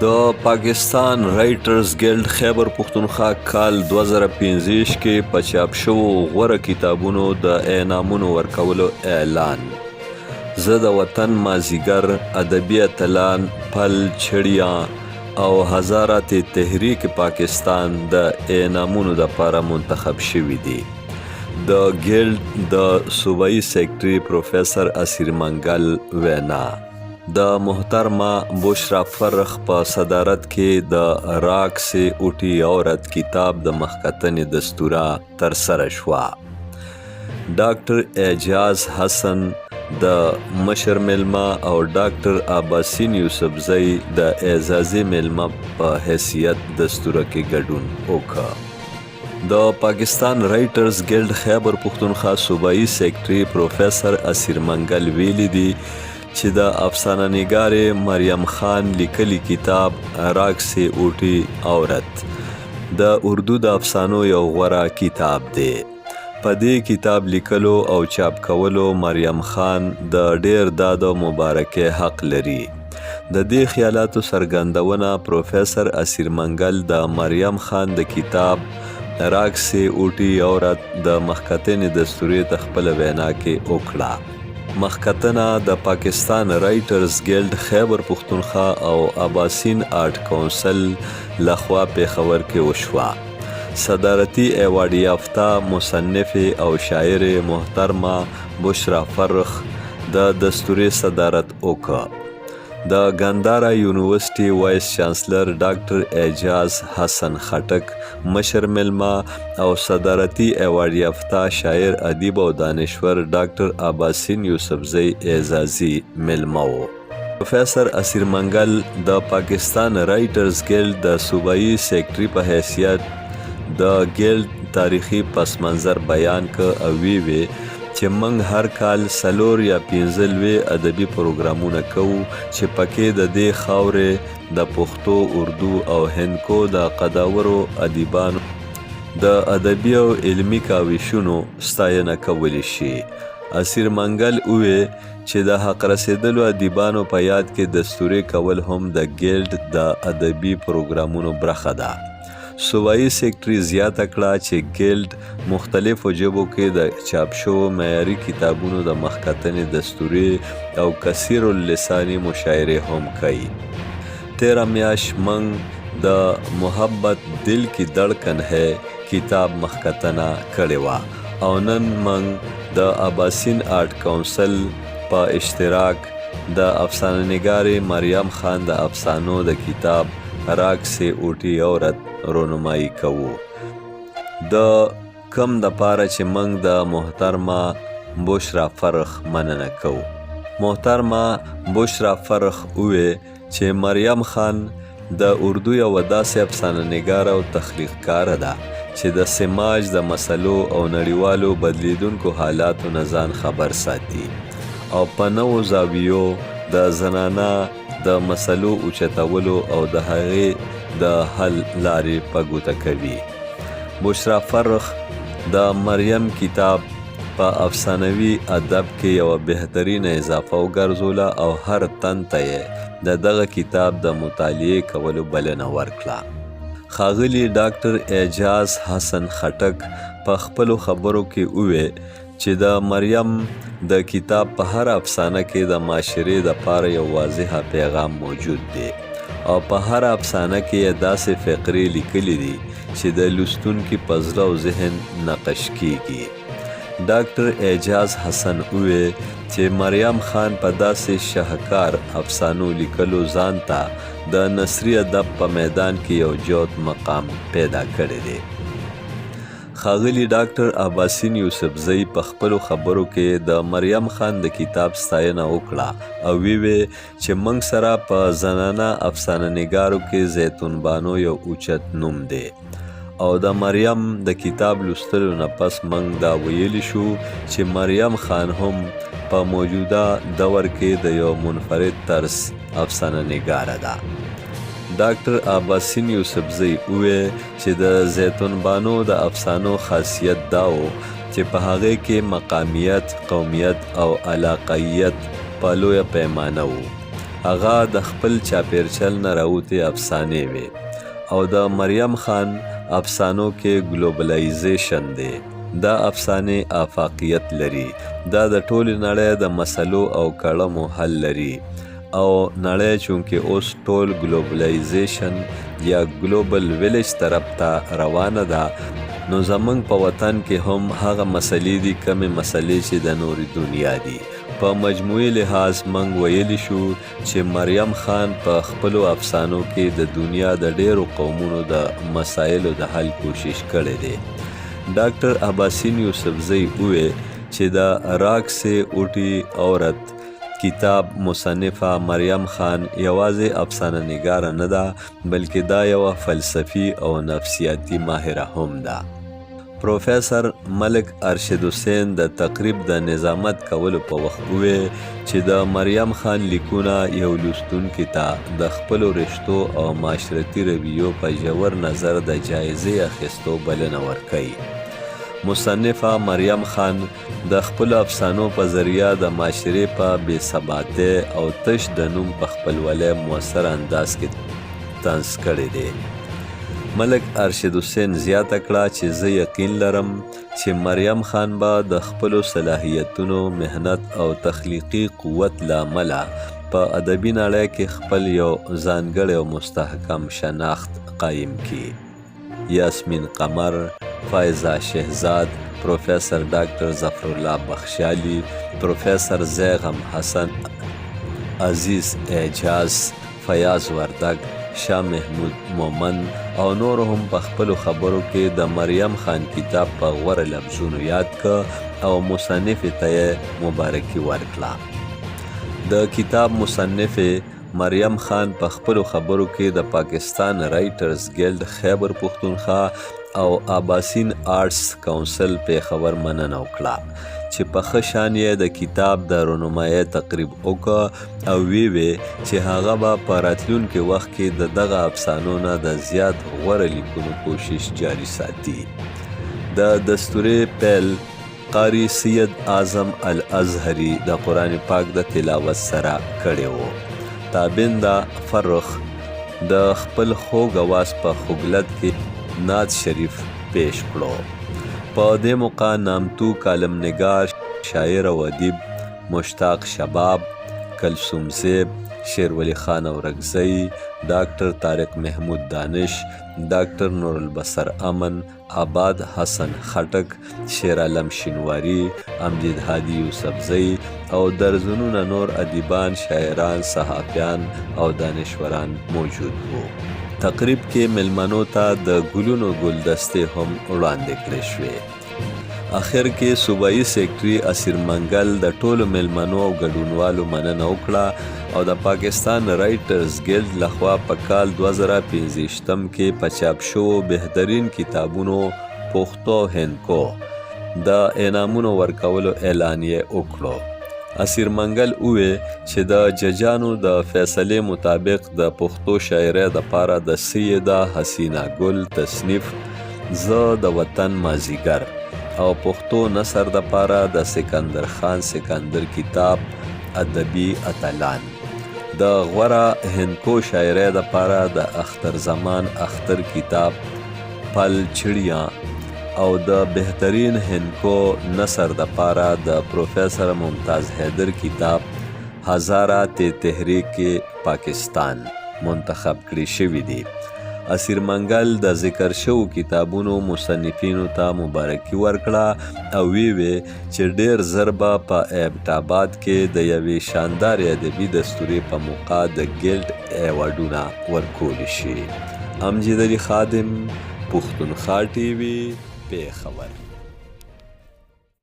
د پاکستان رایټرز ګلډ خیبر پښتونخوا کال 2015 کې په چاپ شوو غوره کتابونو د انعامونو ورکولو اعلان. زه د وطن مازیګر، ادبي اتلان، پل چړیا او هزارات تحریک پاکستان د انعامونو لپاره منتخب شوي دي. د ګلډ د صوبایي سیکرټري پروفیسر اسیر منګل وینا. د محترمه بشرا فرخ په صدارت کې د راک سے اوټی عورت کتاب د مخکتنې دستوره تر سره شوه. ډاکټر اعجاز حسن د مشر ملما او ډاکټر عباسین یوسفزئی د اعزازي ملما په حیثیت دستوره کې ګډون وکړ. د پاکستان رایټرز ګلډ خیبر پښتونخوا صوبایي سیکرټري پروفیسر اسیر منګل ویلي دي چې د افسانه نګارې مریم خان لیکلي کتاب راک سے اوټی عورت د اردو د افسانو یو غوره کتاب دی. په دې کتاب لیکلو او چاپ کولو مریم خان د ډیر داد او مبارکۍ حق لري. د دې خیالاتو څرګندونه پروفیسر اسیر منګل د مریم خان د کتاب راک سے اوټی عورت د مخکتنې دستورې د خپل وینا کې وکړه. مخکتنه د پاکستان رایټرز ګلډ خیبر پښتونخوا او عباسین آرټ کونسل لخوا پېښور کې وشوه. صدارتي ایوارډ یافته مصنف او شاعر محترمه بشرا فرخ د دستورې صدارت وکړ. د ګندهارا یونیورسيټي وایس چانسلر ډاکټر اعجاز حسن خټک مشر ملما او صدارتي ایوارډ یافته شاعر ادیب او دانشور ډاکټر عباسین یوسفزئی اعزازي ملما و. پروفیسر اسیر منګل د پاکستان رایټرز ګلډ د صوبایي سیکرټري په حیثیت د ګلډ تاریخي پس منظر بیان ک او وی چې موږ هر کال 4 یا 15 ادبي پروګرامونه کوو چې پکې د دې خاورې د پښتو، اردو او هندکو د قداورو ادیبانو د ادبي او علمي کاوشونو ستاینه کولی شي. اسیر منګل وویل چې د حق رسیدلو ادیبانو په یاد کې دستورې کول هم د ګلډ د ادبي پروګرامونو برخه ده. صوبایي سیکرټري زیاته کړه چې ګلډ مختلفو ژبو کې د چاپ شوو معیاري کتابونو د مخکتنې دستورې او کثیر اللساني مشاعرې هم کوي. تیره میاشت موږ د محبت دل کی دړکن ہے کتاب مخکتنه کړې وه او نن موږ د عباسین آرټ کونسل په اشتراک د افسانه نګارې مریم خان د افسانو د کتاب راک سے اوټی عورت رونمایی کوو. د کم د پاره چې موږ د محترمه بشرا فرخ مننه کوو. محترمه بشرا فرخ وویل چې مریم خان د اردو یو داسې افسانه نګاره او تخلیقکاره ده چې د سماج د مسلو او نړیوالو بدلیدونکو حالاتو نه ځان خبر ساتي او په نوو زاویو د زنانه د مسلو اوچتولو او د هغې د حل لارې په ګوته کوي. بشرا فرخ د مریم کتاب په افسانوي ادب کې یوه بهترینه اضافه وګرځوله او هر تن ته یې د دغه کتاب د مطالعې کولو بلنه ورکړه. ښاغلي ډاکټر اعجاز حسن خټک په خپلو خبرو کې وویل چې د مریم د کتاب په هر افسانه کې د معاشرې دپاره یو واضحه پیغام موجود دی او په هر افسانه کې یې داسې فقرې لیکلي دي چې د لوستونکي په زړه او ذهن نقش کیږي. ډاکټر اعجاز حسن وویل چې مریم خان په داسې شاهکار افسانو لیکلو ځان ته د نثري ادب په میدان کې یو جوت مقام پیدا کړی دی. ښاغلي ډاکټر عباسین یوسفزئی په خپلو خبرو کې د مریم خان د کتاب ستاینه وکړه او ویل چې موږ سره په زنانه افسانه نګارو کې زیتون بانو یو اوچت نوم دی او د مریم د کتاب لوستلو نه پس موږ دا ویلی شو چې مریم خان هم په موجوده دور کې د یو منفرد طرز افسانه نګاره ده. ډاکټر عباسین یوسفزئی وویل چې د زیتون بانو د افسانو خاصیت دا و چې په هغې کې مقامیت، قومیت او علاقایت په لویه پیمانه و. هغه د خپل چاپیرچل نه راوتې افسانې وې او د مریم خان افسانو کې ګلوبلایزیشن دی. دا افسانې آفاقیت لري. دا د ټولې نړۍ د مسلو او کړمو حل لري او نړۍ چونکې اوس ټول ګلوبلایزیشن یا ګلوبل ویلیج طرف ته روانه ده، نو زمونږ په وطن کې هم هغه مسلې دي کمې مسلې چې د نورې دنیا دي. په مجموعي لحاظ موږ ویلی شو چې مریم خان په خپلو افسانو کې د دنیا د ډیرو قومونو د مسایلو د حل کوشش کړی دی. ډاکټر اباسین یوسفزئی وویل چې د راگ سے اٹھی عورت کتاب مصنفه مریم خان یوازې افسانه نگاره نه ده، بلکې دا یوه فلسفي او نفسیاتي ماهره هم ده. پروفیسر ملک ارشد حسین د تقریب د نظامت کولو په وخت وویل چې د مریم خان لیکونه یو لوستونکي ته د خپلو رشتو او معاشرتي رویو په ژور نظر د جایزې اخیستو بلنه ورکوي. مصنفه مریم خان د خپلو افسانو په ذریعه د معاشرې په بې ثباتۍ او تش د نوم په خپلولۍ مؤثر انداز کې طنز کړی دی. ملک ارشد حسین زیاته کړه چې زه یقین لرم چې مریم خان به د خپلو صلاحیتونو، مهنت او تخلیقي قوت له امله په ادبي نړۍ کې خپل یو ځانګړی او مستحکم شناخت قایم کړي. یاسمین قمر، فائزه شهزاد، پروفیسر ډاکټر ظفرالله بخشالي، پروفیسر زیغم حسن، عزیز اعجاز، فیاض وردگ، شاه محمود مومن او نور هم په خپلو خبرو کې د مریم خان کتاب په غوره لفظونو یاد که او مصنفې ته یې مبارکي ورکړه. د کتاب مصنفې مریم خان په خپلو خبرو کې د پاکستان رایټرز ګلډ خیبر پښتونخوا او اباسین آرټس کونسل پیښور مننه وکړه چې په ښه شان یې د کتاب د رونمایۍ تقریب وکړه او ویې چې هغه به په راتلونکي وخت کې د دغه افسانو نه د زیات غوره لیکلو کوشش جاري ساتي. د دستورې پیل قاری سید اعظم الازهري د قرآن پاک د تلاوت سره کړی و. تابنده فرخ د خپل خوږ اواز په خوږلت کې نعت شریف پیش کړو. په دې موقع نامتو کالم نگار، شاعر او ادیب مشتاق شباب، کلثوم زیب، شیرولی خان اورکزئی، ډاکټر طارق محمود دانش، ډاکټر نور البصر امن، آباد حسن خټک، شیر عالم شینواری، امجد هادي یوسفزئی او درزنونه نور ادیبان، شاعران، صحافیان او دانشوران موجود وو. تقریب کې ملمنو ته د ګلونو ګلدستې هم وړاندې کړې شوې. اخر کې صوبایي سیکرټري اسیر منګل د ټولو ملمنو او ګډونوالو مننه وکړه او د پاکستان رایټرز ګلډ لخوا په کال 2015 کې په چاپ شوو بهترین کتابونو پښتو هندکو د انعامونو ورکولو اعلان یې وکړو. اسیر منګل وویل چې د ججانو د فیصلې مطابق د پښتو شاعرۍ دپاره د سیده حسینه ګل تصنیف زه د وطن مازیګر او پښتو نثر دپاره د سکندر خان سکندر کتاب ادبي اتلان، د غوره هندکو شاعرۍ دپاره د اختر زمان اختر کتاب پل چڑیاں او د بهترین هندکو نثر دپاره د پروفیسر ممتاز حیدر کتاب هزاره تحریک پاکستان منتخب کړي شوي دي. اسیر منګل د ذکر شوو کتابونو مصنفینو ته مبارکي ورکړه او ویې چې ډیر ژر به په ایبټ آباد کې د یوې شاندارې ادبي دستورې په موقع د ګلډ ایوارډونه ورکولی شي. امجد علي خادم، پښتونخوا ټي وي، پیښور.